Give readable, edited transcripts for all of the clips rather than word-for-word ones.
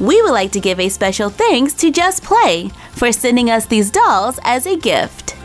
we would like to give a special thanks to Just Play for sending us these dolls as a gift.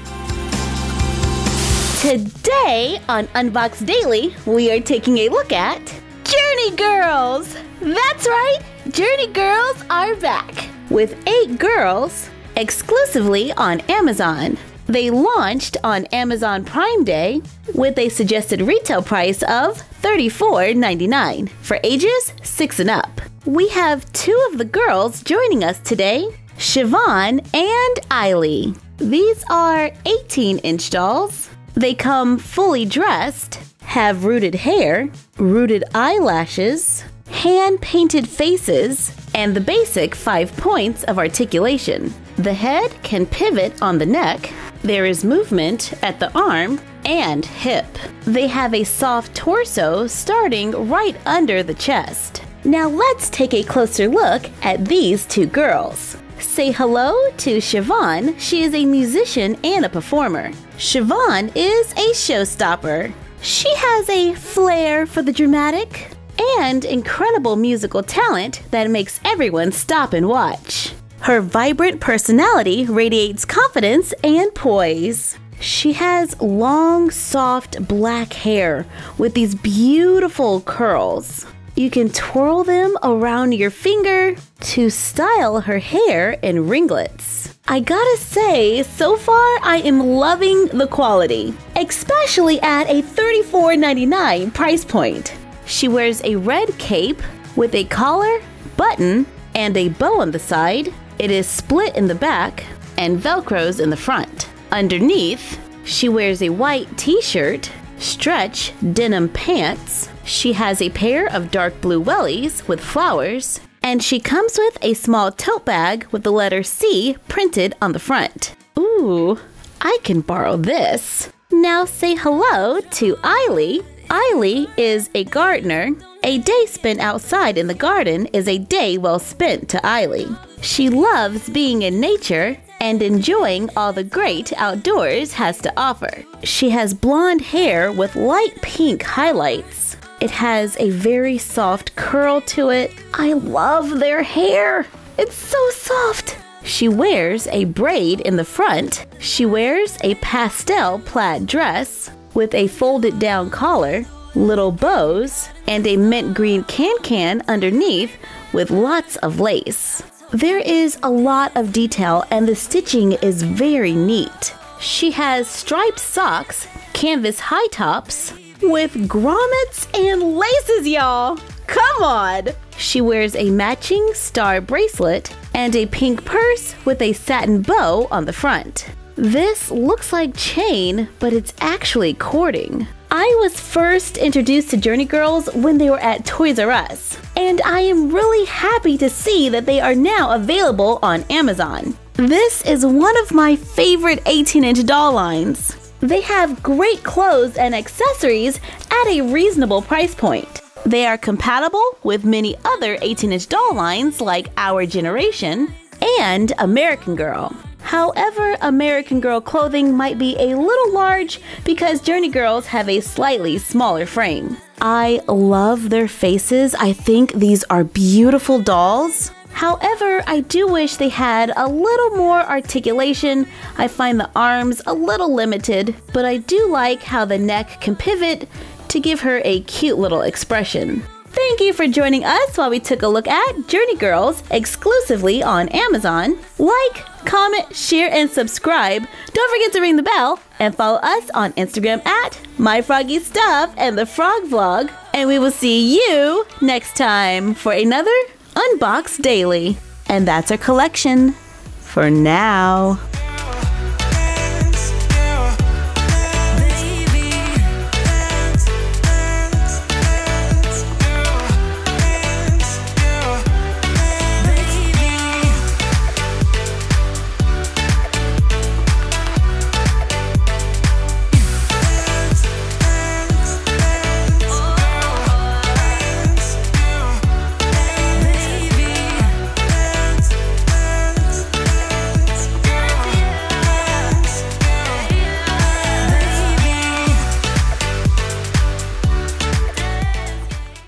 Today on Unbox Daily, we are taking a look at Journey Girls! That's right, Journey Girls are back with 8 girls exclusively on Amazon. They launched on Amazon Prime Day with a suggested retail price of $34.99 for ages 6 and up. We have 2 of the girls joining us today, Siobhan and Eiley. These are 18-inch dolls. They come fully dressed, have rooted hair, rooted eyelashes, hand-painted faces, and the basic 5 points of articulation. The head can pivot on the neck. There is movement at the arm and hip. They have a soft torso starting right under the chest. Now let's take a closer look at these 2 girls. Say hello to Siobhan. She is a musician and a performer. Siobhan is a showstopper. She has a flair for the dramatic and incredible musical talent that makes everyone stop and watch. Her vibrant personality radiates confidence and poise. She has long, soft black hair with these beautiful curls. You can twirl them around your finger to style her hair in ringlets. I gotta say, so far I am loving the quality, especially at a $34.99 price point. She wears a red cape with a collar, button, and a bow on the side. It is split in the back and velcros in the front. Underneath, she wears a white t-shirt, stretch denim pants. She has a pair of dark blue wellies with flowers, and she comes with a small tote bag with the letter C printed on the front. Ooh, I can borrow this. Now say hello to Eiley. Eiley is a gardener. A day spent outside in the garden is a day well spent to Eiley. She loves being in nature and enjoying all the great outdoors has to offer. She has blonde hair with light pink highlights. It has a very soft curl to it. I love their hair. It's so soft. She wears a braid in the front. She wears a pastel plaid dress with a folded down collar, little bows, and a mint green can underneath with lots of lace. There is a lot of detail and the stitching is very neat. She has striped socks, canvas high tops, with grommets and laces, y'all! Come on! She wears a matching star bracelet and a pink purse with a satin bow on the front. This looks like chain, but it's actually cording. I was first introduced to Journey Girls when they were at Toys R Us, and I am really happy to see that they are now available on Amazon. This is one of my favorite 18-inch doll lines. They have great clothes and accessories at a reasonable price point. They are compatible with many other 18-inch doll lines like Our Generation and American Girl. However, American Girl clothing might be a little large because Journey Girls have a slightly smaller frame. I love their faces. I think these are beautiful dolls. However, I do wish they had a little more articulation. I find the arms a little limited, but I do like how the neck can pivot to give her a cute little expression. Thank you for joining us while we took a look at Journey Girls exclusively on Amazon. Like, comment, share, and subscribe. Don't forget to ring the bell and follow us on Instagram at MyFroggyStuff and The Frog Vlog. And we will see you next time for another Unbox Daily. And that's our collection for now.